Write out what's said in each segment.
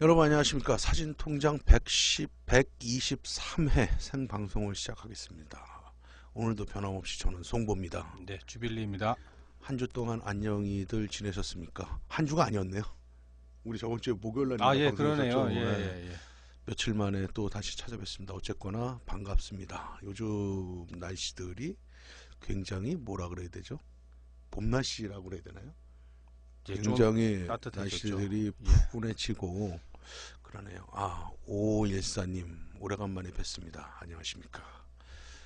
여러분 안녕하십니까. 사진통장 123회 생방송을 시작하겠습니다. 오늘도 변함없이 저는 송보입니다. 네, 주빌리입니다. 한 주 동안 안녕히들 지내셨습니까? 한 주가 아니었네요. 우리 저번 주에 목요일 날 예, 그러네요. 예. 며칠 만에 또 다시 찾아뵙습니다. 어쨌거나 반갑습니다. 요즘 날씨들이 굉장히 뭐라 그래야 되죠? 봄 날씨라고 그래야 되나요? 굉장히 날씨들이 푸근해지고 그러네요. 5514님 오래간만에 뵙습니다. 안녕하십니까.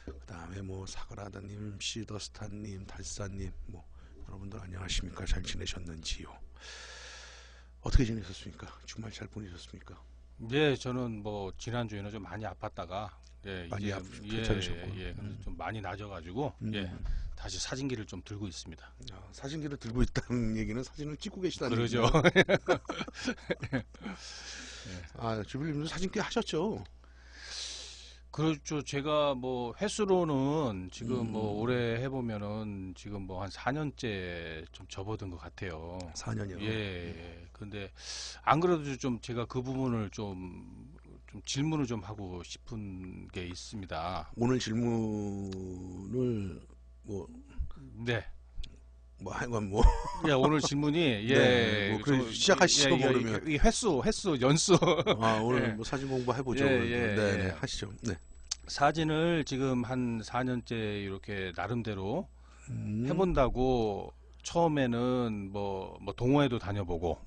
그 다음에 뭐 사그라다님, 시더스타님, 달사님, 뭐 여러분들 안녕하십니까. 잘 지내셨는지요? 어떻게 지내셨습니까? 주말 잘 보내셨습니까? 네, 저는 뭐 지난주에는 좀 많이 아팠다가 많이 괜찮으셨고 좀 많이 나져가지고 다시 사진기를 좀 들고 있습니다. 사진기를 들고 있다는 얘기는 사진을 찍고 계시다는 그러죠. 주빌님도 사진 꽤 하셨죠? 그렇죠. 제가 뭐 횟수로는 지금 뭐 올해 해보면은 지금 뭐 한 4년째 좀 접어든 것 같아요. 4년이요? 예. 근데 안 그래도 좀 제가 그 부분을 좀 질문을 좀 하고 싶은 게 있습니다. 오늘 질문을 하여간 예, 오늘 질문이 시작하시죠. 그러면 이 횟수 연수. 오늘 뭐 사진 공부 해보죠. 네, 하시죠. 네. 사진을 지금 한 4년째 이렇게 나름대로 해본다고 처음에는 뭐 동호회도 다녀보고,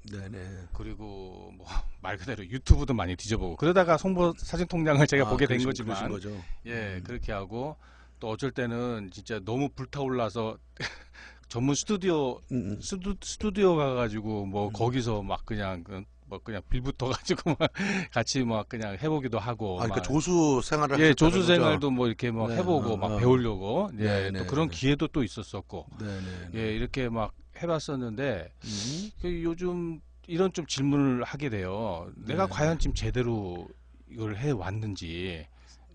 그리고 뭐 말 그대로 유튜브도 많이 뒤져보고, 그러다가 송보 사진통장을 제가 보게 된 거지만, 그렇게 하고 또 어쩔 때는 진짜 너무 불타올라서 전문 스튜디오 가가지고 뭐 거기서 막 그냥 빌붙어 가지고 막 같이 막 그냥 해보기도 하고. 그러니까 조수 생활을 조수 생활도 뭐 이렇게 뭐 해보고 막 배우려고. 또 그런 기회도 또 있었었고. 이렇게 막 해봤었는데 요즘 이런 좀 질문을 하게 돼요. 내가 과연 지금 제대로 이걸 해 왔는지.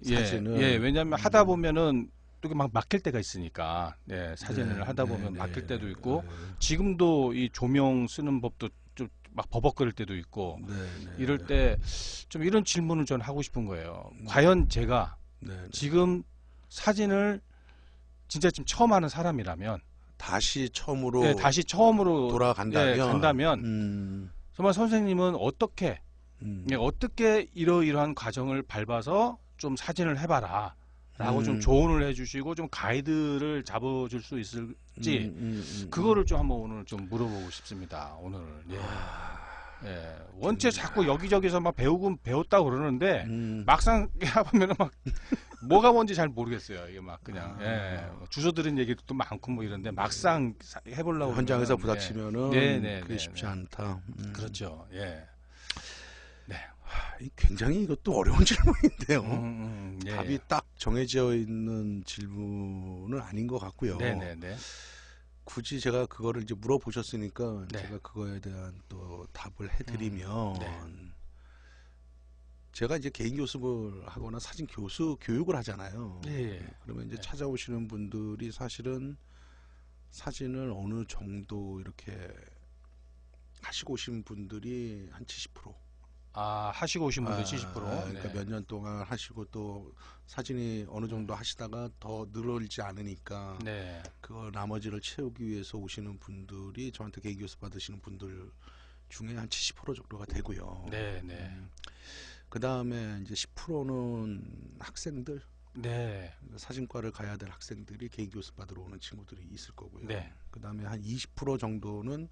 사진을. 왜냐하면 하다 보면은 또 막 막힐 때가 있으니까. 사진을 하다 보면 막힐 때도 있고, 지금도 이 조명 쓰는 법도 좀 막 버벅거릴 때도 있고, 이럴 때 좀 이런 질문을 전 하고 싶은 거예요. 과연 제가 지금 사진을 진짜 지금 처음 하는 사람이라면, 다시 처음으로 간다면 정말 선생님은 어떻게 이러이러한 과정을 밟아서 좀 사진을 해봐라 라고 좀 조언을 해주시고 좀 가이드를 잡아줄 수 있을지 그거를 좀 한번 오늘 좀 물어보고 싶습니다. 오늘 원체 자꾸 여기저기서 막 배웠다고 그러는데 막상 해보면은 막 뭐가 뭔지 잘 모르겠어요. 이게 막 그냥 주워 들은 얘기도 또 많고 뭐 이런데 막상 해보려고 현장에서 부닥치면은 그게 쉽지 않다. 그렇죠. 굉장히 이것도 어려운 질문인데요. 답이 딱 정해져 있는 질문은 아닌 것 같고요. 굳이 제가 그거를 이제 물어보셨으니까 제가 그거에 대한 또 답을 해드리면 제가 이제 개인 교습을 하거나 사진 교육을 하잖아요. 그러면 이제 찾아오시는 분들이 사실은 사진을 어느 정도 이렇게 하시고 오신 분들이 한 70%. 하시고 오신 분들 70%. 그러니까 몇 년 동안 하시고 또 사진이 어느 정도 하시다가 더 늘어지지 않으니까 그 나머지를 채우기 위해서 오시는 분들이 저한테 개인 교습 받으시는 분들 중에 한 70% 정도가 되고요. 그 다음에 이제 10%는 학생들, 사진과를 가야 될 학생들이 개인 교습 받으러 오는 친구들이 있을 거고요. 그 다음에 한 20% 정도는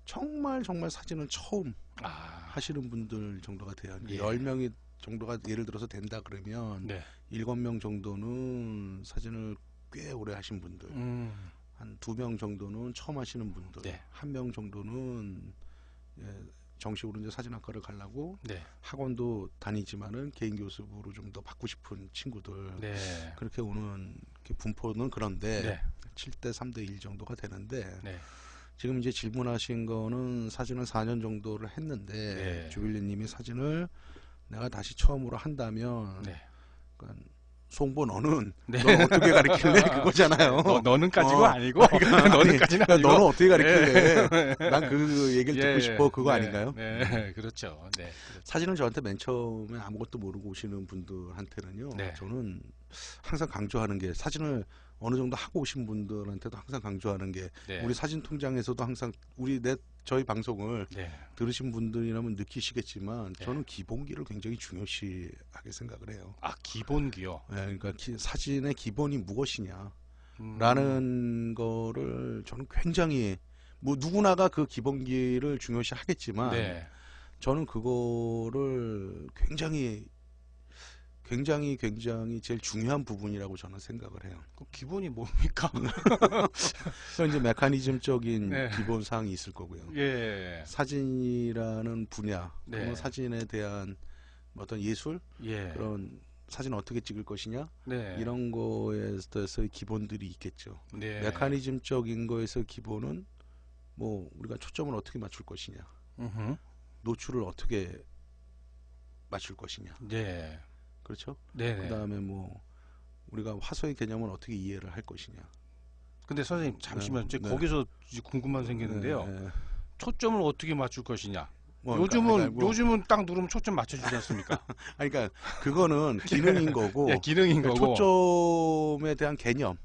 정말 사진을 처음 하시는 분들 정도가 돼요. 10명이 정도가 예를 들어서 된다 그러면 7명 정도는 사진을 꽤 오래 하신 분들, 한 2명 정도는 처음 하시는 분들, 1명 정도는 정식으로 이제 사진학과를 가려고 학원도 다니지만은 개인 교습으로 좀 더 받고 싶은 친구들, 그렇게 오는 분포는 그런데 7대 3대 1 정도가 되는데 지금 이제 질문하신 거는 사진을 4년 정도를 했는데 주빌리님이 사진을 내가 다시 처음으로 한다면 그러니까 송보 너는 어떻게 가르칠래 그거잖아요. 너는까지가 아니고 너는까지는 아니고 너는 어떻게 가르칠래? 난 그 얘기를 듣고 싶어 그거 아닌가요? 네, 그렇죠. 네, 그렇죠. 사실은 저한테 맨 처음에 아무것도 모르고 오시는 분들한테는요. 저는 항상 강조하는 게 사진을 어느 정도 하고 오신 분들한테도 항상 강조하는 게 우리 사진 통장에서도 항상 저희 방송을 들으신 분들이라면 느끼시겠지만 저는 기본기를 굉장히 중요시하게 생각을 해요. 아, 기본기요? 네, 그러니까 사진의 기본이 무엇이냐 라는 거를 저는 굉장히 뭐 누구나가 그 기본기를 중요시 하겠지만 저는 그거를 굉장히 제일 중요한 부분이라고 저는 생각을 해요. 그 기본이 뭡니까? 그래서 이제 메커니즘적인 기본 사항이 있을 거고요. 사진이라는 분야, 그리고 사진에 대한 어떤 예술, 그런 사진 어떻게 찍을 것이냐, 이런 거에 대해서의 기본들이 있겠죠. 메커니즘적인 거에서 기본은 뭐 우리가 초점을 어떻게 맞출 것이냐, 노출을 어떻게 맞출 것이냐. 그렇죠? 그다음에 뭐 우리가 화소의 개념을 어떻게 이해를 할 것이냐. 근데 선생님 잠시만 거기서 궁금한 생기는데요. 초점을 어떻게 맞출 것이냐. 요즘은 딱 누르면 초점 맞춰주지 않습니까? 그러니까 그거는 기능인 거고. 기능인 거고. 초점에 대한 개념.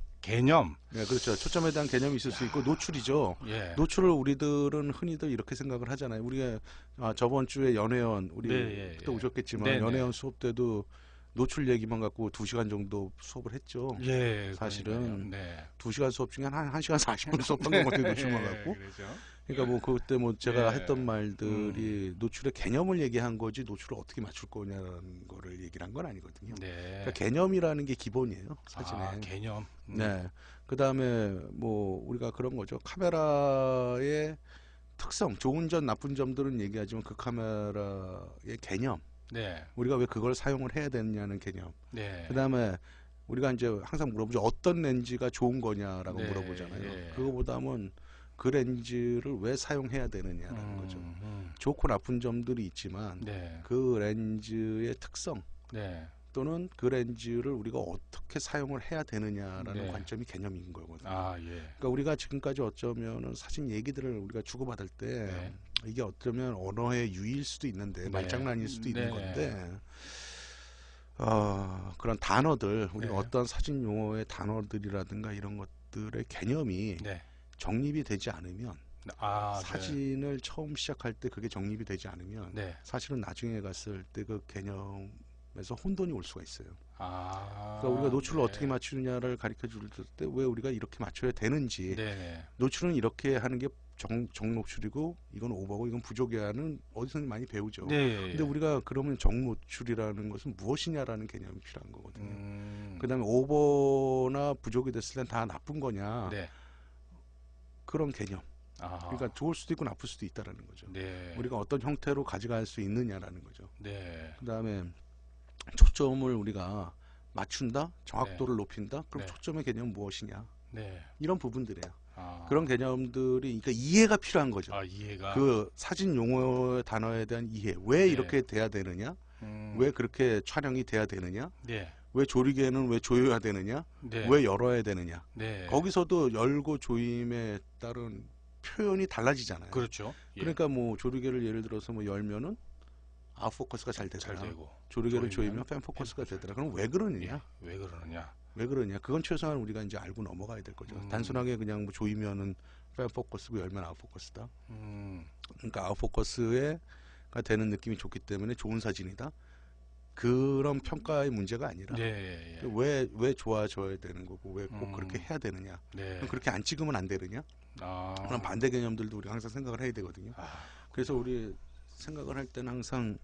네, 그렇죠. 초점에 대한 개념이 있을 수 있고 노출이죠. 노출을 우리들은 흔히들 이렇게 생각을 하잖아요. 우리가 저번 주에 연애연 우리 그때 오셨겠지만 연애연 수업 때도 노출 얘기만 갖고 2시간 정도 수업을 했죠. 사실은 2시간 수업 중에 한 1시간 40분 수업한 것 같아요. 노출만 갖고. 그러니까 뭐 그때 뭐 제가 했던 말들이 노출의 개념을 얘기한 거지 노출을 어떻게 맞출 거냐는 거를 얘기를 한 건 아니거든요. 그러니까 개념이라는 게 기본이에요. 사진에. 개념. 그다음에 뭐 우리가 그런 거죠. 카메라의 특성, 좋은 점, 나쁜 점들은 얘기하지만 그 카메라의 개념. 우리가 왜 그걸 사용을 해야 되느냐는 개념. 그다음에 우리가 이제 항상 물어보죠. 어떤 렌즈가 좋은 거냐라고 물어보잖아요. 그거보다는 그 렌즈를 왜 사용해야 되느냐라는 거죠. 좋고 나쁜 점들이 있지만 그 렌즈의 특성 또는 그 렌즈를 우리가 어떻게 사용을 해야 되느냐라는 관점이 개념인 거거든요. 그러니까 우리가 지금까지 어쩌면은 사진 얘기들을 우리가 주고받을 때 이게 어쩌면 언어의 유의일 수도 있는데 말장난일 수도 있는 건데 그런 단어들 우리가 어떤 사진 용어의 단어들이라든가 이런 것들의 개념이 정립이 되지 않으면 사진을 처음 시작할 때 그게 정립이 되지 않으면 사실은 나중에 갔을 때 그 개념에서 혼돈이 올 수가 있어요. 그러니까 우리가 노출을 어떻게 맞추느냐를 가르쳐 줄 때 왜 우리가 이렇게 맞춰야 되는지 노출은 이렇게 하는 게 정노출이고 이건 오버고 이건 부족이야는 어디서 많이 배우죠. 근데 우리가 그러면 정노출이라는 것은 무엇이냐라는 개념이 필요한 거거든요. 그다음에 오버나 부족이 됐을 땐 다 나쁜 거냐 그런 개념. 그러니까 좋을 수도 있고 나쁠 수도 있다라는 거죠. 우리가 어떤 형태로 가져갈 수 있느냐라는 거죠. 그다음에 초점을 우리가 맞춘다, 정확도를 높인다. 그럼 초점의 개념은 무엇이냐? 이런 부분들이에요. 그런 개념들이 그러니까 이해가 필요한 거죠. 이해가. 그 사진 용어의 단어에 대한 이해. 왜 이렇게 돼야 되느냐? 왜 그렇게 촬영이 돼야 되느냐? 왜 조리개는 왜 조여야 되느냐? 왜 열어야 되느냐? 거기서도 열고 조임에 따른 표현이 달라지잖아요. 그렇죠. 그러니까 뭐 조리개를 예를 들어서 뭐 열면은 아웃포커스가 잘 되더라. 조리개를 조이면 팬포커스가 되더라. 그럼 왜 그러느냐? 왜 그러느냐? 그건 최소한 우리가 이제 알고 넘어가야 될 거죠. 단순하게 그냥 뭐 조이면은 팬포커스고 열면 아웃포커스다. 그러니까 아웃포커스가 되는 느낌이 좋기 때문에 좋은 사진이다. 그런 평가의 문제가 아니라 왜 좋아져야 되는 거고 왜 꼭 그렇게 해야 되느냐? 그렇게 안 찍으면 안 되느냐? 그런 반대 개념들도 우리가 항상 생각을 해야 되거든요. 그래서 우리 생각을 할 때는 항상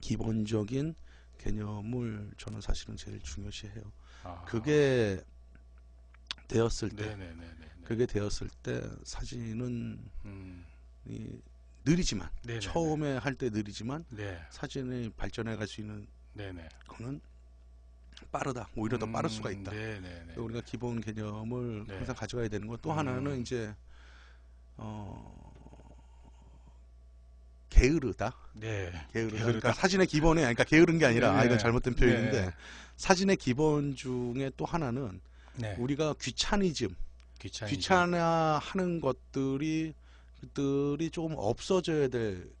기본적인 개념을 저는 사실은 제일 중요시해요. 그게 되었을 때 사진은 느리지만 처음에 할 때 느리지만 사진이 발전해 갈 수 있는 거는 빠르다. 오히려 더 빠를 수가 있다. 우리가 기본 개념을 항상 가져가야 되는 것. 또 하나는 이제 게으르다. 네. 게으르다. 그러니까 사진의 기본에, 그러니까 게으른 게 아니라, 네. 이건 잘못된 표현인데, 네. 사진의 기본 중에 또 하나는 네. 우리가 귀찮아하는 것들이 조금 없어져야 될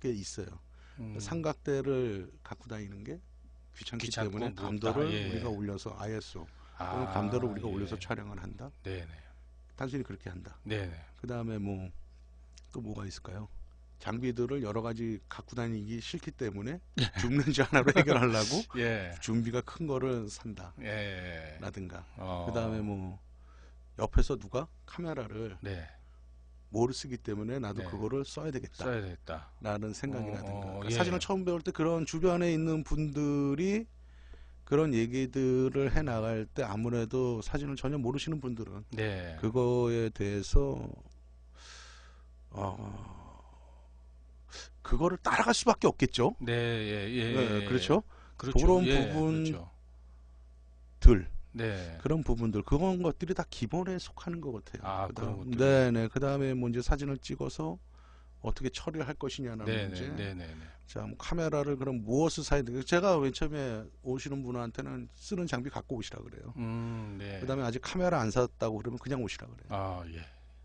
게 있어요. 삼각대를 갖고 다니는 게 귀찮기 때문에 감도를 우리가 올려서 ISO 또는 감도를 우리가 올려서 촬영을 한다. 네네. 단순히 그렇게 한다. 네네. 그 다음에 또 뭐가 있을까요? 장비들을 여러 가지 갖고 다니기 싫기 때문에 줍는지 하나로 해결하려고 준비가 큰 거를 산다. 라든가. 그 다음에 옆에서 누가 카메라를 뭐를 쓰기 때문에 나도 그거를 써야 되겠다. 라는 생각이라든가. 그러니까 사진을 처음 배울 때 그런 주변에 있는 분들이 그런 얘기들을 해 나갈 때 아무래도 사진을 전혀 모르시는 분들은 그거에 대해서 그거를 따라갈 수밖에 없겠죠. 그렇죠. 그런 부분들, 그런 부분들, 그런 것들이 다 기본에 속하는 것 같아요. 네네. 그 다음에 이제 사진을 찍어서 어떻게 처리를 할 것이냐는 문제. 자, 카메라를 그럼 무엇을 사야 되나? 제가 맨 처음에 오시는 분한테는 쓰는 장비 갖고 오시라 그래요. 그 다음에 아직 카메라 안 샀다고 그러면 그냥 오시라 그래요.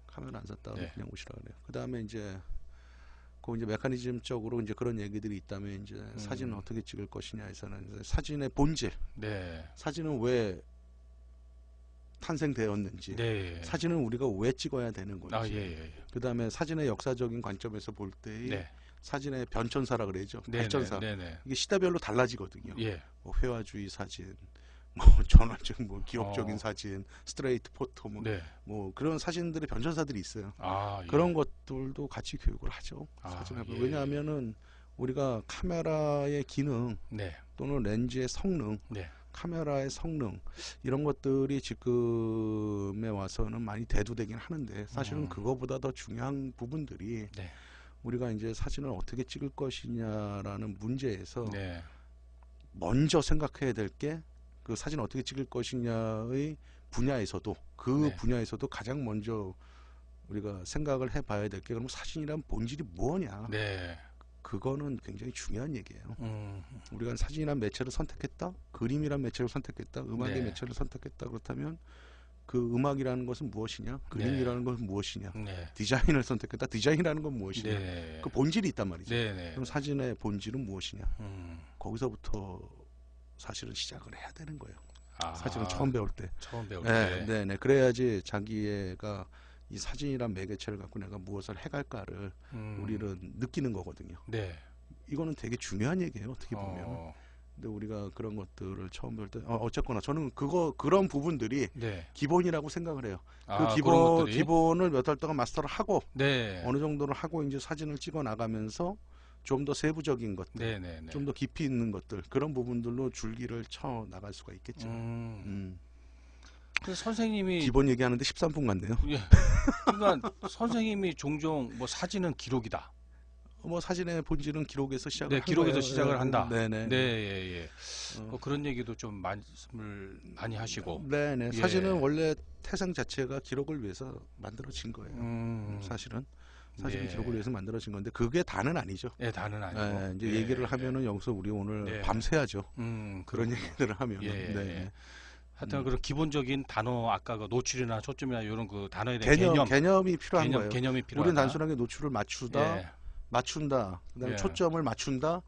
카메라 안 샀다고 그냥 오시라 그래요. 그 다음에 이제 메커니즘적으로 이제 그런 얘기들이 있다면 이제 사진을 어떻게 찍을 것이냐에서는 사진의 본질, 사진은 왜 탄생되었는지, 사진은 우리가 왜 찍어야 되는 건지, 그 다음에 사진의 역사적인 관점에서 볼 때의 사진의 변천사라 그러죠. 발전사. 이게 시대별로 달라지거든요. 회화주의 사진, 전환적 기업적인 사진, 스트레이트 포토, 그런 사진들의 변천사들이 있어요. 그런 것들도 같이 교육을 하죠. 왜냐하면은 우리가 카메라의 기능 또는 렌즈의 성능, 카메라의 성능 이런 것들이 지금에 와서는 많이 대두되긴 하는데 사실은 그거보다 더 중요한 부분들이 우리가 이제 사진을 어떻게 찍을 것이냐라는 문제에서 먼저 생각해야 될 게 그 사진을 어떻게 찍을 것이냐의 분야에서도 분야에서도 가장 먼저 우리가 생각을 해봐야 될 게 그럼 사진이란 본질이 뭐냐? 그거는 굉장히 중요한 얘기예요. 우리가 사진이란 매체를 선택했다, 그림이란 매체를 선택했다, 음악의 매체를 선택했다 그렇다면 그 음악이라는 것은 무엇이냐, 그림이라는 것은 무엇이냐, 디자인을 선택했다, 디자인이라는 건 무엇이냐, 그 본질이 있단 말이죠. 그럼 사진의 본질은 무엇이냐? 거기서부터 사실은 시작을 해야 되는 거예요. 사진을 처음 배울 때. 그래야지 자기가 이 사진이란 매개체를 갖고 내가 무엇을 해갈까를 우리는 느끼는 거거든요. 이거는 되게 중요한 얘기예요. 어떻게 보면. 근데 우리가 그런 것들을 처음 배울 때 어쨌거나 저는 그런 부분들이 기본이라고 생각을 해요. 기본을 몇 달 동안 마스터를 하고 어느 정도를 하고 이제 사진을 찍어 나가면서 좀 더 세부적인 것들, 좀 더 깊이 있는 것들 그런 부분들로 줄기를 쳐 나갈 수가 있겠죠. 그 선생님이 기본 얘기하는데 13분 같네요. 그러니까 선생님이 종종 사진은 기록이다. 사진의 본질은 기록에서 시작을 기록에서 시작을 한다. 그런 얘기도 좀 말씀을 많이 하시고. 사진은 원래 태생 자체가 기록을 위해서 만들어진 거예요. 사실은 기록을 위해서 만들어진 건데 그게 다는 아니죠. 다는 아니고. 이제 얘기를 하면은 여기서 우리 오늘 밤새야죠. 그런 얘기들을 하면은. 하여튼 그런 기본적인 단어 아까 그 노출이나 초점이나 이런 그 단어에 대한 개념이 필요한 거예요. 개념이 필요하다. 우리는 단순하게 노출을 맞춘다. 그다음에 초점을 맞춘다.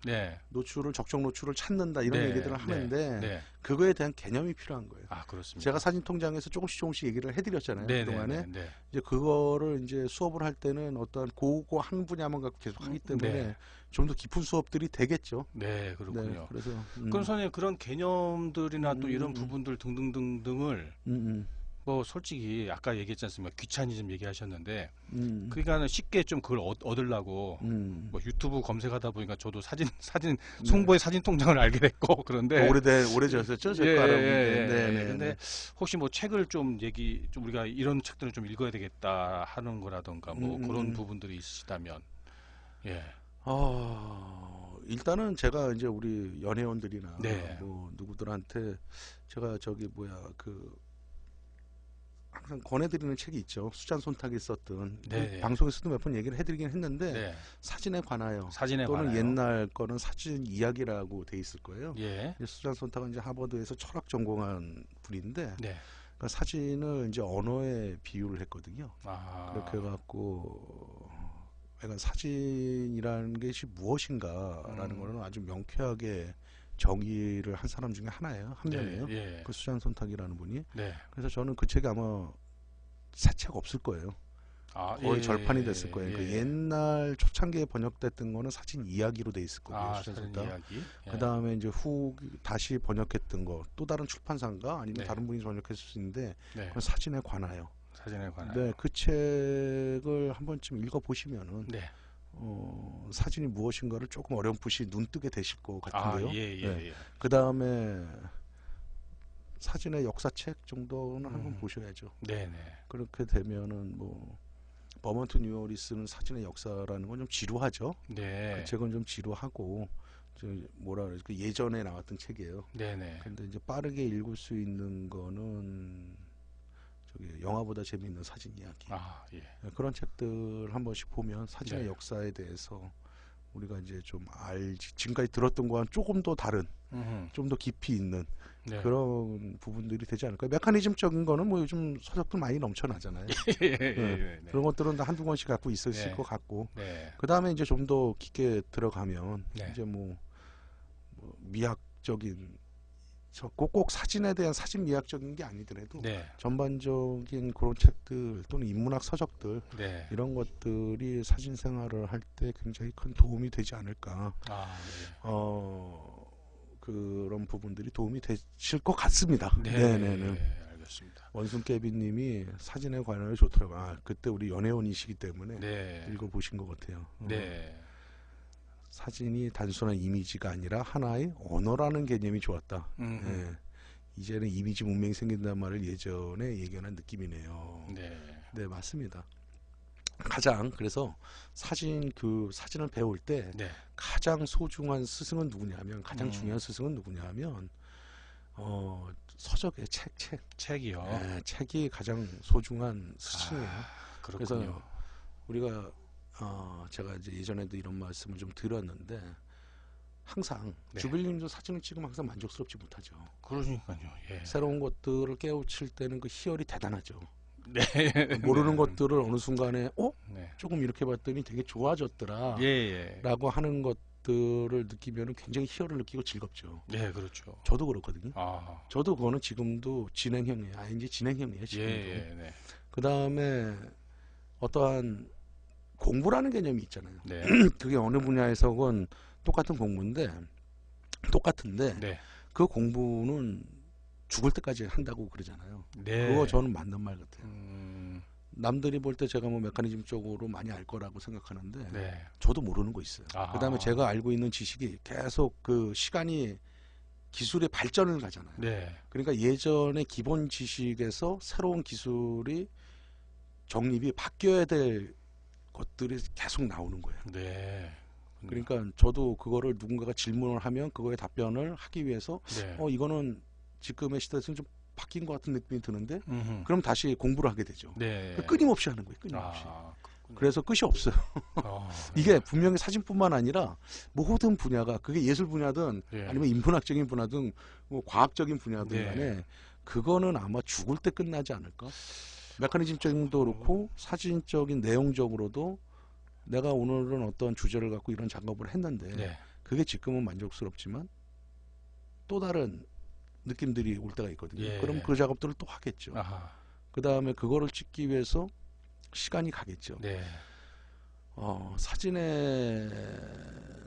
노출을 적정 노출을 찾는다 이런 얘기들을 하는데 그거에 대한 개념이 필요한 거예요. 그렇습니다. 제가 사진 통장에서 조금씩 얘기를 해드렸잖아요. 그동안에 이제 그거를 이제 수업을 할 때는 어떤 한 분야만 갖고 계속 하기 때문에 좀 더 깊은 수업들이 되겠죠. 그렇군요. 그래서 그럼 선생님 그런 개념들이나 또 이런 부분들 등등등등을 솔직히 아까 얘기했지 않습니까? 귀차니즘 얘기하셨는데 그러니까 쉽게 좀 그걸 얻으려고 유튜브 검색하다 보니까 저도 사진 송보의 사진 통장을 알게 됐고 그런데 오래되셨죠? 근데 혹시 책을 좀 우리가 이런 책들을 좀 읽어야 되겠다 하는 거라던가 그런 부분들이 있으시다면 일단은 제가 이제 우리 연회원들이나 누구들한테 제가 항상 권해드리는 책이 있죠. 수잔 손탁이 썼던 네. 방송에서도 몇 번 얘기를 해드리긴 했는데 네. 사진에 관하여 사진에 또는 관하여. 옛날 거는 사진 이야기라고 돼 있을 거예요. 예. 수잔 손탁은 이제 하버드에서 철학 전공한 분인데 네. 그러니까 사진을 이제 언어에 비유를 했거든요. 아. 그렇게 해갖고 그러니까 사진이라는 것이 무엇인가라는 거는 아주 명쾌하게 정의를 한 사람 중에 하나예요. 한 명이에요. 예. 그 수잔 손탁이라는 분이. 네. 그래서 저는 그 책이 아마 새 책 없을 거예요. 거의 예. 절판이 됐을 거예요. 그 옛날 초창기에 번역됐던 거는 사진 이야기로 돼 있을 거고요. 사진 이야기. 그 다음에 이제 후 다시 번역했던 거 또 다른 출판사인가 아니면 네. 다른 분이 번역했을 수 있는데 네. 그건 사진에 관하여. 사진에 관하여. 네, 그 책을 한 번쯤 읽어 보시면은 네. 사진이 무엇인가를 조금 어렴풋이 눈 뜨게 되실 것 같은데요. 예. 그 다음에 사진의 역사책 정도는 한번 보셔야죠. 네네. 그렇게 되면은 뭐 버먼트 뉴어리스는 사진의 역사라는 건 좀 지루하죠. 네. 그 책은 좀 지루하고 뭐라 그래 그 예전에 나왔던 책이에요. 네네. 근데 이제 빠르게 읽을 수 있는 거는 저기 영화보다 재미있는 사진 이야기. 예. 그런 책들 한 번씩 보면 사진의 네. 역사에 대해서 우리가 이제 좀 알지 지금까지 들었던 거와는 조금 더 다른, 좀 더 깊이 있는 네. 그런 부분들이 되지 않을까요? 메커니즘적인 거는 뭐 요즘 서적들 많이 넘쳐나잖아요. 네. 그런 것들은 다 한두 권씩 갖고 있을 네. 것 같고 네. 그 다음에 이제 좀 더 깊게 들어가면 네. 이제 뭐 미학적인 꼭 사진에 대한 사진 미학적인 게 아니더라도 네. 전반적인 그런 책들 또는 인문학 서적들 네. 이런 것들이 사진 생활을 할 때 굉장히 큰 도움이 되지 않을까. 네. 그런 부분들이 도움이 되실 것 같습니다. 네. 알겠습니다. 원순깨비님이 사진에 관하여 좋더라고요. 그때 우리 연애원이시기 때문에 네. 읽어보신 것 같아요. 네. 사진이 단순한 이미지가 아니라 하나의 언어라는 개념이 좋았다. 네. 이제는 이미지 문명이 생긴다는 말을 예전에 예견한 느낌이네요. 네, 맞습니다. 그래서 사진을 배울 때 네. 가장 소중한 스승은 누구냐면 가장 중요한 스승은 누구냐면 서적의 책이요. 네, 책이 가장 소중한 스승이에요. 그렇군요. 그래서 우리가 제가 이제 예전에도 이런 말씀을 좀 드렸는데 항상 주빌님도 사진을 찍으면 항상 만족스럽지 못하죠. 그러니까요. 예. 새로운 것들을 깨우칠 때는 그 희열이 대단하죠. 네. 모르는 것들을 어느 순간에 네. 조금 이렇게 봤더니 되게 좋아졌더라 라고 하는 것들을 느끼면 굉장히 희열을 느끼고 즐겁죠. 네, 그렇죠. 저도 그렇거든요. 저도 그거는 지금도 진행형이에요. ING 진행형이에요. 지금도. 네. 그 다음에 어떠한 공부라는 개념이 있잖아요. 네. 그게 어느 분야에서건 똑같은 공부인데 네. 그 공부는 죽을 때까지 한다고 그러잖아요. 네. 그거 저는 맞는 말 같아요. 남들이 볼 때 제가 뭐 메커니즘 쪽으로 많이 알 거라고 생각하는데 네. 저도 모르는 거 있어요. 그다음에 제가 알고 있는 지식이 계속 그 시간이 기술의 발전을 가잖아요. 네. 그러니까 예전의 기본 지식에서 새로운 기술이 정립이 바뀌어야 될 것들이 계속 나오는 거예요. 네. 그러니까 저도 그거를 누군가가 질문을 하면 그거에 답변을 하기 위해서 이거는 지금의 시대에서는 좀 바뀐 것 같은 느낌이 드는데 그럼 다시 공부를 하게 되죠. 네. 끊임없이 하는 거예요. 끊임없이. 그래서 끝이 없어요. 이게 분명히 사진뿐만 아니라 모든 분야가 그게 예술 분야든 아니면 인문학적인 분야든 뭐 과학적인 분야든 간에 그거는 아마 죽을 때 끝나지 않을까. 메커니즘적인도 그렇고 사진적인 내용적으로도 내가 오늘은 어떤 주제를 갖고 이런 작업을 했는데 그게 지금은 만족스럽지만 또 다른 느낌들이 올 때가 있거든요. 그럼 그 작업들을 또 하겠죠. 그 다음에 그거를 찍기 위해서 시간이 가겠죠.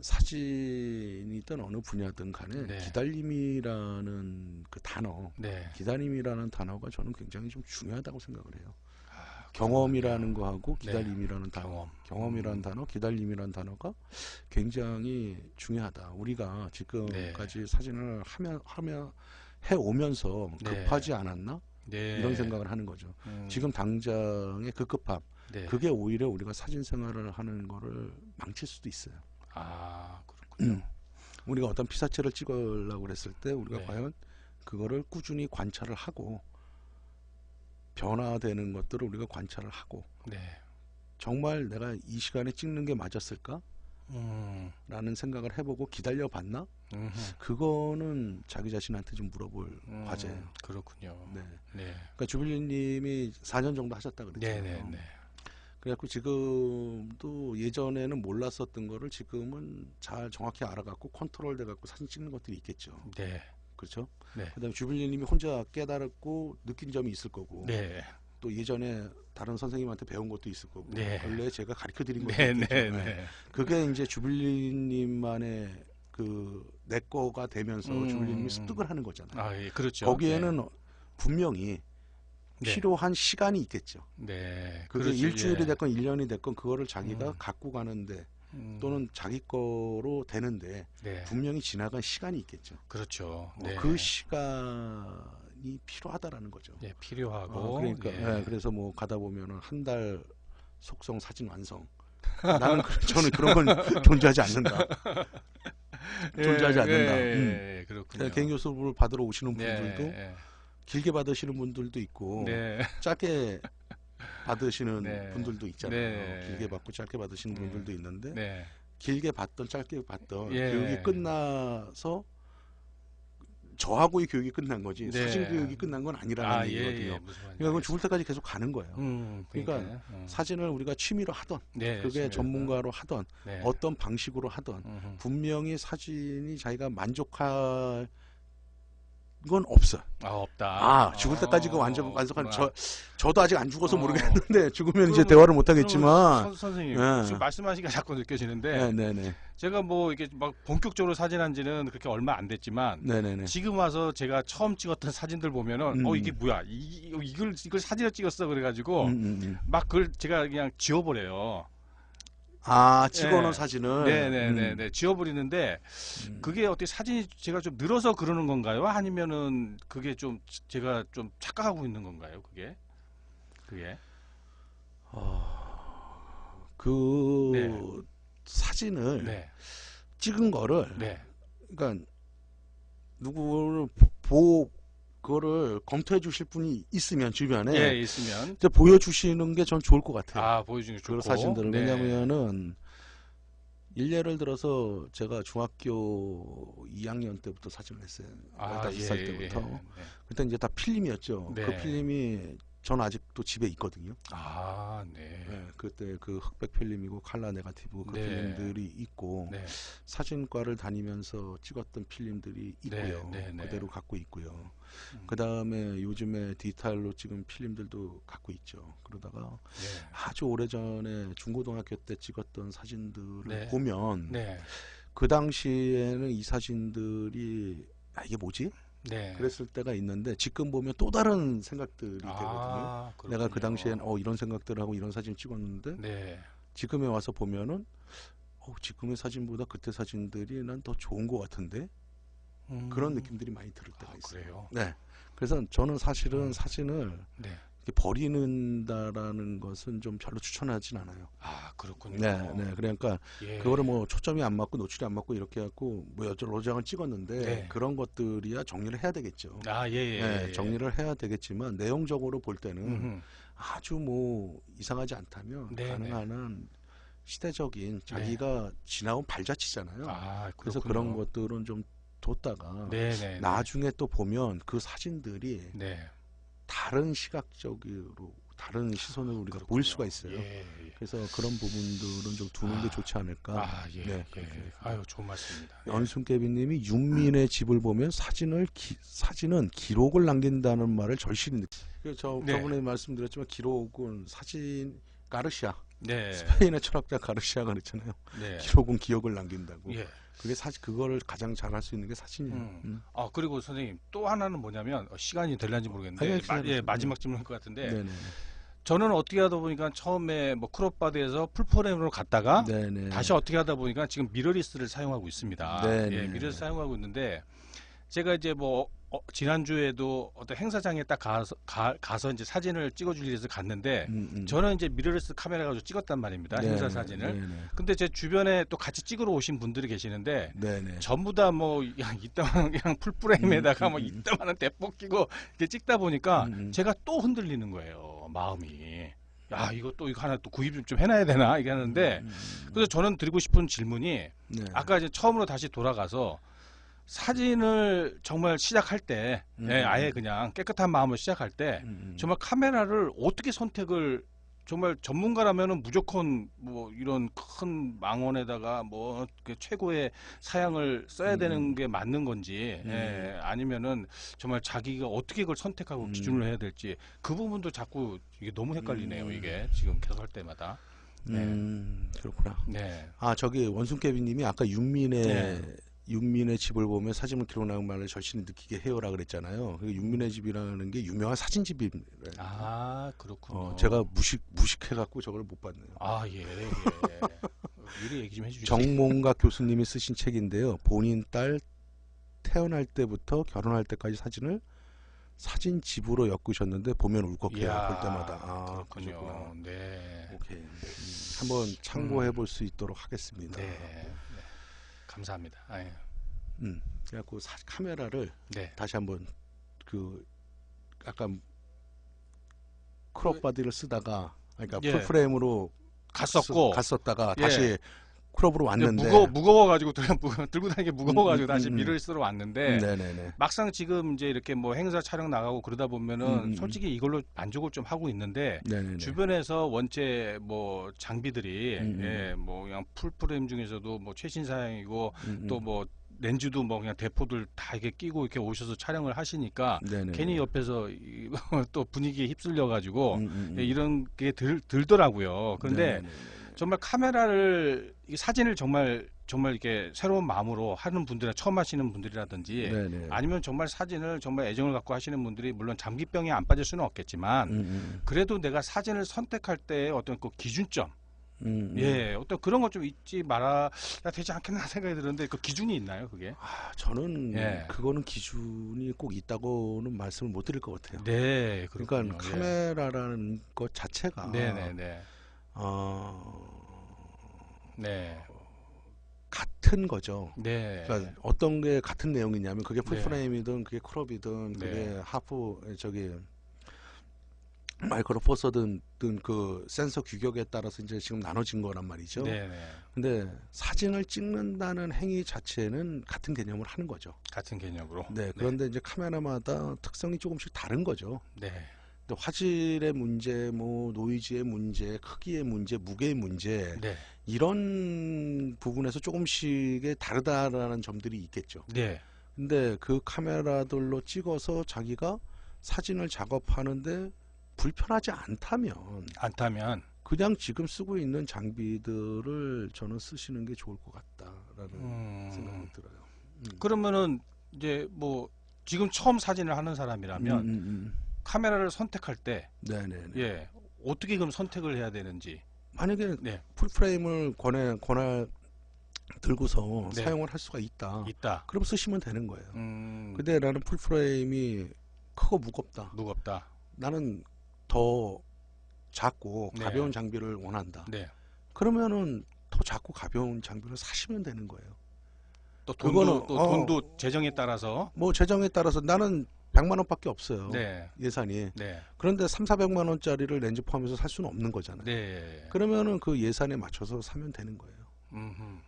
사진이든 어느 분야든 간에 기다림이라는 그 단어, 기다림이라는 단어가 저는 굉장히 좀 중요하다고 생각을 해요. 경험이라는 거하고 기다림이라는 단어, 경험이라는 단어, 기다림이라는 단어가 굉장히 중요하다. 우리가 지금까지 사진을 해오면서 급하지 않았나? 이런 생각을 하는 거죠. 지금 당장의 그 급함, 그게 오히려 우리가 사진 생활을 하는 거를 망칠 수도 있어요. 그렇군요. 우리가 어떤 피사체를 찍으려고 그랬을 때 우리가 과연 그거를 꾸준히 관찰을 하고 변화되는 것들을 우리가 관찰을 하고 네. 정말 내가 이 시간에 찍는 게 맞았을까? 라는 생각을 해보고 기다려봤나? 그거는 자기 자신한테 좀 물어볼 과제예요. 그렇군요. 네. 네. 그러니까 주빌리님이 4년 정도 하셨다 그랬잖아요. 네네네. 그래갖고 지금도 예전에는 몰랐었던 거를 지금은 잘 정확히 알아갖고 컨트롤 돼갖고 사진 찍는 것들이 있겠죠. 네. 그렇죠? 네. 그다음에 주빌리님이 혼자 깨달았고 느낀 점이 있을 거고. 네. 또 예전에 다른 선생님한테 배운 것도 있을 거고. 네. 원래 제가 가르쳐드린 것도 네. 있겠죠. 네. 네. 그게 이제 주빌리님만의 그 내 거가 되면서 주빌리님이 습득을 하는 거잖아요. 아, 예, 그렇죠. 거기에는 네. 분명히 필요한 시간이 있겠죠. 네. 그게 그렇죠. 일주일이 예. 됐건 1년이 됐건 그거를 자기가 갖고 가는데 또는 자기 거로 되는데 네. 분명히 지나간 시간이 있겠죠. 그렇죠. 네. 그 시간이 필요하다라는 거죠. 네, 필요하고. 그러니까 예. 네, 그래서 뭐 가다 보면은 한 달 속성 사진 완성. 나는 저는 그런 건 존재하지 않는다. 존재하지 않는다. 예, 그렇군요. 개인 교습을 받으러 오시는 분들도 네. 길게 받으시는 분들도 있고 네. 짧게 받으시는 네. 분들도 있잖아요. 네. 길게 받고 짧게 받으시는 분들도 있는데 네. 길게 받던 짧게 받던 예. 교육이 끝나서 저하고의 교육이 끝난 거지 네. 사진 교육이 끝난 건 아니라는 얘기거든요. 예, 무슨 그러니까 그건 죽을 때까지 계속 가는 거예요. 그러니까 사진을 우리가 취미로 하던 네, 그게 취미로 전문가로 하던 네. 어떤 방식으로 하던 분명히 사진이 자기가 만족할 건 없어. 없다. 죽을 때까지 그 완성한 저도 아직 안 죽어서 어. 모르겠는데 죽으면 이제 대화를 못 하겠지만 선생님 예. 지금 말씀하시기가 자꾸 느껴지는데 네네네. 제가 뭐 이게 막 본격적으로 사진한지는 그렇게 얼마 안 됐지만 네네네. 지금 와서 제가 처음 찍었던 사진들 보면은 이게 뭐야 이걸 사진을 찍었어 그래가지고 막 그걸 제가 그냥 지워버려요. 찍어놓은 네. 사진을 네네네 지워버리는데 그게 어떻게 사진이 제가 좀 늘어서 그러는 건가요? 아니면은 그게 좀 제가 좀 착각하고 있는 건가요? 그게 그 네. 사진을 네. 찍은 거를 네. 그러니까 누구를 그거를 검토해 주실 분이 있으면 주변에 예, 있으면 이제 보여주시는 게 전 좋을 것 같아요. 보여주는 게 그 좋고 사진들을 네. 왜냐하면은 일례를 들어서 제가 중학교 2학년 때부터 사진을 했어요. 15살 때부터. 네. 그때 이제 다 필름이었죠. 네. 그 필름이 전 아직도 집에 있거든요. 네. 네, 그때 그 흑백 필름이고 칼라 네가티브 그 네. 필름들이 있고 네. 사진과를 다니면서 찍었던 필름들이 있고요. 네. 그대로 갖고 있고요. 그 다음에 요즘에 디지털로 찍은 필름들도 갖고 있죠. 그러다가 네. 아주 오래전에 중고등학교 때 찍었던 사진들을 네. 보면 네. 그 당시에는 이 사진들이 이게 뭐지? 네. 그랬을 때가 있는데 지금 보면 또 다른 생각들이 되거든요. 그렇군요. 내가 그 당시엔 이런 생각들을 하고 이런 사진 찍었는데 네. 지금에 와서 보면은 지금의 사진보다 그때 사진들이 난 더 좋은 것 같은데 그런 느낌들이 많이 들을 때가 있어요. 그래요? 네. 그래서 저는 사실은 사진을 네. 이렇게 버리는다라는 것은 좀 별로 추천하진 않아요. 그렇군요. 네. 그러니까 예. 그거를 뭐 초점이 안 맞고 노출이 안 맞고 이렇게 해갖고 뭐 여러 장을 찍었는데 네. 그런 것들이야 정리를 해야 되겠죠. 예. 네, 정리를 해야 되겠지만 내용적으로 볼 때는 아주 뭐 이상하지 않다면 네, 가능한 한 시대적인 자기가 지나온 발자취잖아요. 그래서 그런 것들은 좀 뒀다가 네. 나중에 또 보면 그 사진들이 네. 다른 시각적으로 다른 시선으로 우리가 볼 수가 있어요. 예. 그래서 그런 부분들은 좀 두는 게 좋지 않을까. 예. 네, 좋은 말씀입니다. 연순깨비님이 윤민의 집을 보면 사진은 기록을 남긴다는 말을 절실히 느껴요. 저번에 말씀드렸지만 기록은 사진 가르시아 스페인의 철학자 가르시아가 그랬잖아요. 기록은 기억을 남긴다고. 그게 그거를 가장 잘할 수 있는 게 사진이에요. 그리고 선생님 또 하나는 뭐냐면 시간이 될는지 모르겠는데 마지막 질문일 것 같은데 네네. 저는 어떻게 하다 보니까 처음에 뭐 크롭바디에서 풀프레임으로 갔다가 네네. 다시 어떻게 하다 보니까 지금 미러리스를 사용하고 있습니다. 네네. 미러리스 사용하고 있는데 제가 이제 뭐 지난주에도 어떤 행사장에 딱 가서 이제 사진을 찍어주기 위해서 갔는데 저는 이제 미러리스 카메라 가지고 찍었단 말입니다. 네, 행사 사진을. 네네. 근데 제 주변에 또 같이 찍으러 오신 분들이 계시는데 네네. 전부 다 뭐 이따만 그냥 풀프레임에다가 뭐 이따만한 대포 끼고 이렇게 찍다 보니까 제가 또 흔들리는 거예요. 마음이. 야, 이거 하나 또 구입 좀 해놔야 되나 이게 하는데 그래서 저는 드리고 싶은 질문이 네. 아까 이제 처음으로 다시 돌아가서 사진을 정말 시작할 때 아예 그냥 깨끗한 마음으로 시작할 때 정말 카메라를 어떻게 선택을 정말 전문가라면은 무조건 뭐 이런 큰 망원에다가 뭐 최고의 사양을 써야 되는 게 맞는 건지 아니면은 정말 자기가 어떻게 그걸 선택하고 기준을 해야 될지 그 부분도 자꾸 이게 너무 헷갈리네요. 이게 지금 계속 할 때마다. 그렇구나. 네. 아, 저기 원순깨비님이 아까 윤민의 집을 보면 사진을 기록하는 말을 절실히 느끼게 해요라 그랬잖아요. 윤민의 집이라는 게 유명한 사진집이래요. 아, 그렇군요. 제가 무식해갖고 저걸 못 봤네요. 아, 예. 미리 얘기 좀 해주시죠. 정몽각 교수님이 쓰신 책인데요. 본인 딸 태어날 때부터 결혼할 때까지 사진을 사진집으로 엮으셨는데 보면 울컥해요. 볼 때마다. 아, 그렇군요. 네. 오케이. 한번 참고해 볼 수 있도록 하겠습니다. 네. 감사합니다. 그래갖고 카메라를 다시 한번 약간 크롭 바디를 쓰다가 그러니까 풀프레임으로 갔었다가 다시 크롭으로 왔는데 무거워가지고 들고 다니기 무거워가지고 다시 미러리스로 왔는데 막상 지금 이제 이렇게 뭐 행사 촬영 나가고 그러다 보면은 솔직히 이걸로 만족을 좀 하고 있는데 주변에서 원체 뭐 장비들이 뭐 그냥 풀프레임 중에서도 뭐 최신 사양이고 또 뭐 렌즈도 뭐 그냥 대포들 다 이렇게 끼고 이렇게 오셔서 촬영을 하시니까 괜히 옆에서 또 분위기에 휩쓸려 가지고 이런 게 들더라고요. 그런데 정말 카메라를 사진을 정말 이렇게 새로운 마음으로 하는 분들, 처음 하시는 분들이라든지 아니면 정말 사진을 정말 애정을 갖고 하시는 분들이 물론 장비병에 안 빠질 수는 없겠지만 그래도 내가 사진을 선택할 때 어떤 그 기준점 어떤 그런 거 좀 잊지 말아야 되지 않겠나 생각이 드는데 그 기준이 있나요, 그게? 아, 저는 그거는 기준이 꼭 있다고는 말씀을 못 드릴 것 같아요. 네, 그러니까 카메라라는 것 자체가 같은 거죠. 그러니까 어떤 게 같은 내용이냐면 그게 풀프레임이든 그게 크롭이든 그게 하프 마이크로 포서든 그 센서 규격에 따라서 이제 지금 나눠진 거란 말이죠. 근데 사진을 찍는다는 행위 자체는 같은 개념을 하는 거죠. 같은 개념으로. 그런데 이제 카메라마다 특성이 조금씩 다른 거죠. 또 화질의 문제, 뭐 노이즈의 문제, 크기의 문제, 무게의 문제 이런 부분에서 조금씩의 다르다라는 점들이 있겠죠. 근데 그 카메라들로 찍어서 자기가 사진을 작업하는데 불편하지 않다면 그냥 지금 쓰고 있는 장비들을 저는 쓰시는 게 좋을 것 같다라는 생각이 들어요. 그러면은 이제 뭐 지금 처음 사진을 하는 사람이라면 카메라를 선택할 때 어떻게 그럼 선택을 해야 되는지 만약에 풀프레임을 들고서 사용을 할 수가 있다. 그럼 쓰시면 되는 거예요. 근데 나는 풀프레임이 크고 무겁다. 나는 더 작고 가벼운 장비를 원한다. 그러면은 더 작고 가벼운 장비를 사시면 되는 거예요. 또 돈도 재정에 따라서 뭐 재정에 따라서 나는 100만 원밖에 없어요. 예산이. 그런데 300~400만 원짜리를 렌즈 포함해서 살 수는 없는 거잖아요. 그러면은 그 예산에 맞춰서 사면 되는 거예요.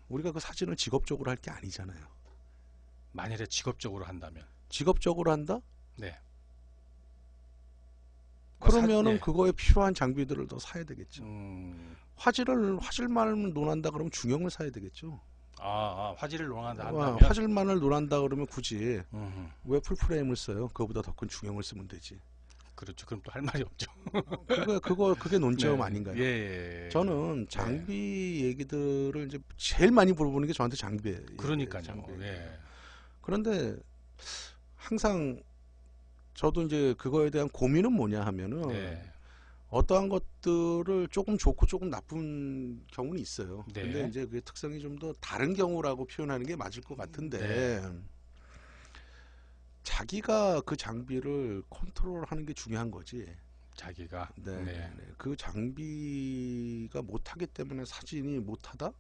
우리가 그 사진을 직업적으로 할 게 아니잖아요. 만일에 직업적으로 한다면. 직업적으로 한다? 그러면은 그거에 필요한 장비들을 더 사야 되겠죠. 화질만 논한다 그러면 중형을 사야 되겠죠. 화질을 논한다 한다면 화질만을 논한다 그러면 굳이 왜 풀프레임을 써요? 그거보다 더 큰 중형을 쓰면 되지. 그렇죠. 그럼 또 할 말이 없죠. 그게 논점 아닌가요? 저는 장비 얘기들을 이제 제일 많이 물어보는 게 저한테 장비예요. 그러니까요. 그런데 항상 저도 이제 그거에 대한 고민은 뭐냐 하면은 어떠한 것들을 조금 좋고 조금 나쁜 경우는 있어요. 근데 이제 그 특성이 좀 더 다른 경우라고 표현하는 게 맞을 것 같은데 자기가 그 장비를 컨트롤하는 게 중요한 거지. 자기가. 네. 네. 그 장비가 못하기 때문에 사진이 못하다?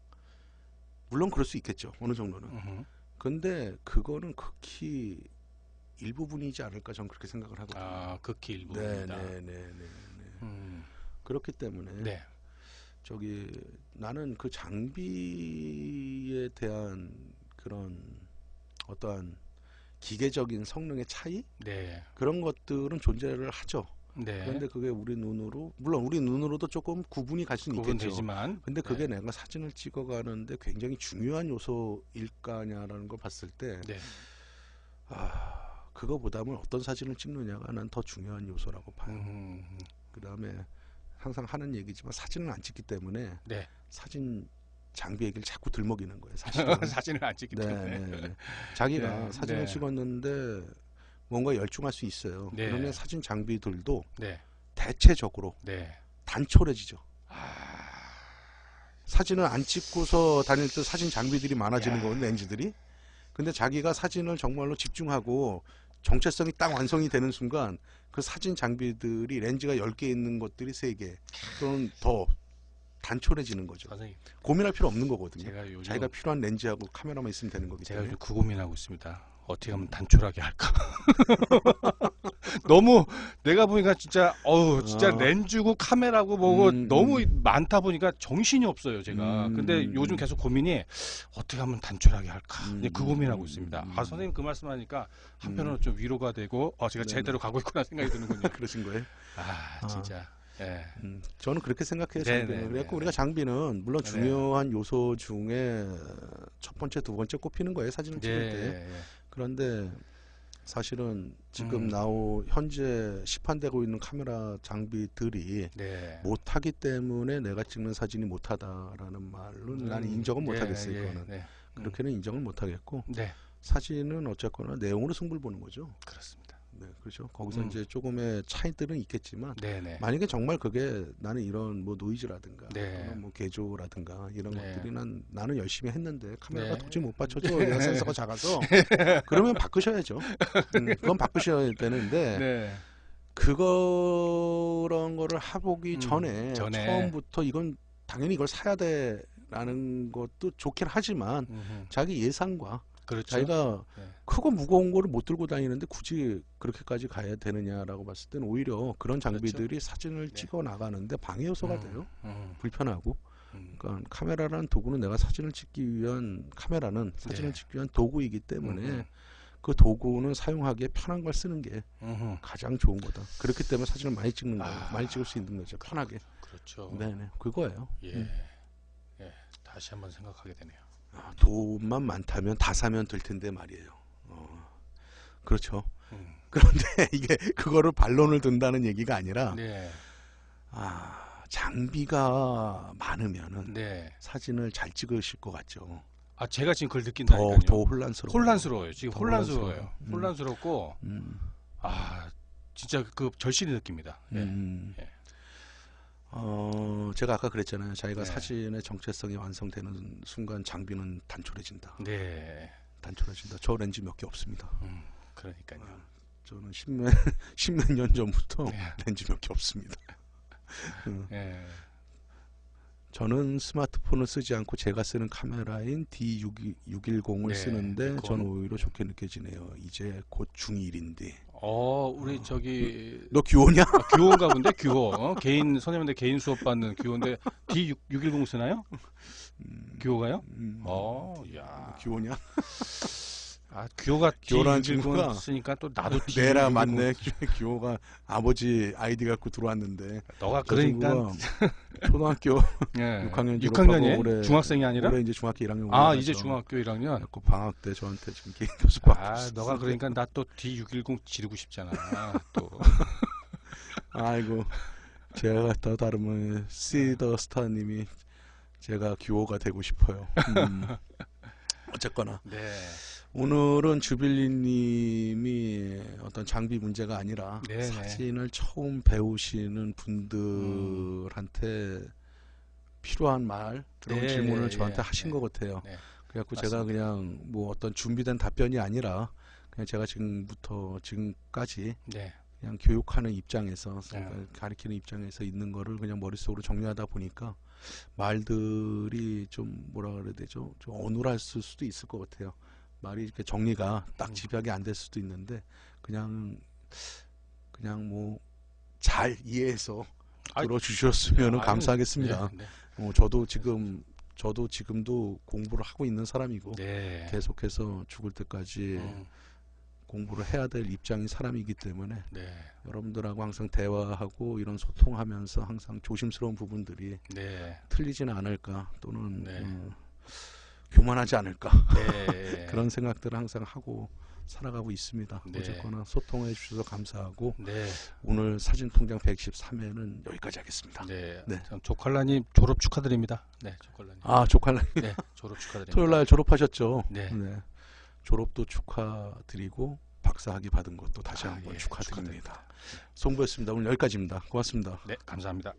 물론 그럴 수 있겠죠. 어느 정도는. 근데 그거는 극히 일부분이지 않을까 저는 그렇게 생각을 하거든요. 아, 극히 일부분이다. 네. 그렇기 때문에 네. 나는 그 장비에 대한 그런 어떠한 기계적인 성능의 차이? 네. 그런 것들은 존재를 하죠. 네. 그런데 그게 물론 우리 눈으로도 조금 구분이 갈 수는 있겠죠. 구분되지만, 근데 그게 내가 사진을 찍어가는데 굉장히 중요한 요소일까냐라는 걸 봤을 때, 네. 그거보다는 어떤 사진을 찍느냐가 난 더 중요한 요소라고 봐요. 그 다음에 항상 하는 얘기지만 사진을 안 찍기 때문에 네. 사진 장비 얘기를 자꾸 들먹이는 거예요. 사실은. 사진을 안 찍기 때문에. 자기가 사진을 찍었는데 뭔가 열중할 수 있어요. 네. 그러면 사진 장비들도 네. 대체적으로 네. 단촐해지죠. 사진을 안 찍고서 다닐 때 사진 장비들이 많아지는 거거든요. 렌즈들이. 근데 자기가 사진을 정말로 집중하고 정체성이 딱 완성이 되는 순간 그 사진 장비들이 렌즈가 10개 있는 것들이 3개 또는 더 단촐해지는 거죠. 선생님, 고민할 필요 없는 거거든요. 제가 요즘, 자기가 필요한 렌즈하고 카메라만 있으면 되는 거기 제가 때문에. 요즘 그 고민하고 있습니다. 어떻게 하면 단촐하게 할까? 너무 내가 보니까 진짜 진짜 렌즈고 카메라고 뭐고 너무 많다 보니까 정신이 없어요, 제가. 근데 요즘 계속 고민이 어떻게 하면 단촐하게 할까? 이제 그 고민하고 있습니다. 선생님 그 말씀하니까 한편으로 좀 위로가 되고 제가 제대로 가고 있구나 생각이 드는군요. 그러신 거예요? 진짜. 예. 저는 그렇게 생각해요. 장비는. 그래서 우리가 장비는 물론 중요한 요소 중에 첫 번째, 두 번째 꼽히는 거예요. 사진을 찍을 때. 그런데 사실은 지금 현재 시판되고 있는 카메라 장비들이 못하기 때문에 내가 찍는 사진이 못하다라는 말은 나는 인정은 못하겠어요. 그거는. 그렇게는 인정을 못하겠고 사진은 어쨌거나 내용으로 승부를 보는 거죠. 그렇습니다. 네, 그렇죠. 거기서 이제 조금의 차이들은 있겠지만 만약에 정말 그게 나는 이런 뭐 노이즈라든가 또는 뭐 개조라든가 이런 것들이 나는 열심히 했는데 카메라가 도저히 못 받쳐줘. 내가 센서가 작아서 그러면 바꾸셔야죠. 그건 바꾸셔야 되는데 그런 거를 해보기 전에 처음부터 이건 당연히 이걸 사야 돼라는 것도 좋긴 하지만 자기 예상과 그렇죠. 자기가 크고 무거운 거를 못 들고 다니는데 굳이 그렇게까지 가야 되느냐라고 봤을 때는 오히려 그런 장비들이 사진을 찍어 나가는데 방해 요소가 돼요. 불편하고. 그러니까 카메라라는 도구는 내가 사진을 찍기 위한 사진을 찍기 위한 도구이기 때문에 그 도구는 사용하기에 편한 걸 쓰는 게 가장 좋은 거다. 그렇기 때문에 사진을 많이 찍는 거예요. 많이 찍을 수 있는 거죠. 편하게. 그렇죠. 네네. 그거예요. 다시 한번 생각하게 되네요. 돈만 많다면 다 사면 될 텐데 말이에요. 그렇죠. 그런데 이게 그거를 반론을 든다는 얘기가 아니라 장비가 많으면은 사진을 잘 찍으실 것 같죠. 제가 지금 그걸 느낀다니까요. 더 혼란스러워요. 지금 혼란스러워요. 혼란스럽고 진짜 그 절실히 느낍니다. 제가 아까 그랬잖아요. 자기가 사진의 정체성이 완성되는 순간 장비는 단촐해진다. 단촐해진다. 저 렌즈 몇 개 없습니다. 그러니까요. 저는 십몇 년 전부터 렌즈 몇 개 없습니다. 저는 스마트폰을 쓰지 않고 제가 쓰는 카메라인 D610을 쓰는데 저는 오히려 좋게 느껴지네요. 이제 곧 중1인데. 우리 저기 너 규호냐? 규호인가 본데 규호. 개인 선생님한테 개인 수업 받는 규호인데 D610 쓰나요? 규호가요? 야. 규호냐? 규호가 규호라는 친구가 쓰니까 또 나도 내라 맞네. 규호가 아버지 아이디 갖고 들어왔는데 너가 그러니까 초등학교 6학년 6학년이 올해 중학생이 아니라 올해 이제 중학교 1학년 이제 중학교 1학년 방학 때 저한테 지금 개인 교수 받고 너가 그러니까 나 또 D610 지르고 싶잖아. 또 아이고 제가 더 다르면 시더 스타님이 제가 규호가 되고 싶어요. 어쨌거나 오늘은 주빌리님이 어떤 장비 문제가 아니라 사진을 처음 배우시는 분들한테 필요한 그런 질문을 저한테 하신 것 같아요. 그래갖고 제가 그냥 뭐 어떤 준비된 답변이 아니라 그냥 제가 지금부터 지금까지 네. 그냥 교육하는 입장에서 가르치는 입장에서 있는 거를 그냥 머릿속으로 정리하다 보니까 말들이 좀 뭐라 그래야 되죠? 좀 어눌했을 수도 있을 것 같아요. 말이 이렇게 정리가 딱 집약이 안 될 수도 있는데 그냥 뭐 잘 이해해서 들어주셨으면 감사하겠습니다. 네. 저도 지금도 공부를 하고 있는 사람이고 네. 계속해서 죽을 때까지 공부를 해야 될 입장인 사람이기 때문에 네. 여러분들하고 항상 대화하고 이런 소통하면서 항상 조심스러운 부분들이 네. 틀리지는 않을까 또는 네. 교만하지 않을까 네. 그런 생각들을 항상 하고 살아가고 있습니다. 네. 어쨌거나 소통해 주셔서 감사하고 네. 오늘 사진통장 113회는 여기까지 하겠습니다. 네. 네. 조칼라님 졸업 축하드립니다. 네, 조칼라님. 조칼라님. 네, 졸업 축하드립니다. 토요일 날 졸업하셨죠? 네. 네. 졸업도 축하드리고 박사학위 받은 것도 다시 한번 축하드립니다. 송부였습니다. 오늘 여기까지입니다. 고맙습니다. 네, 감사합니다.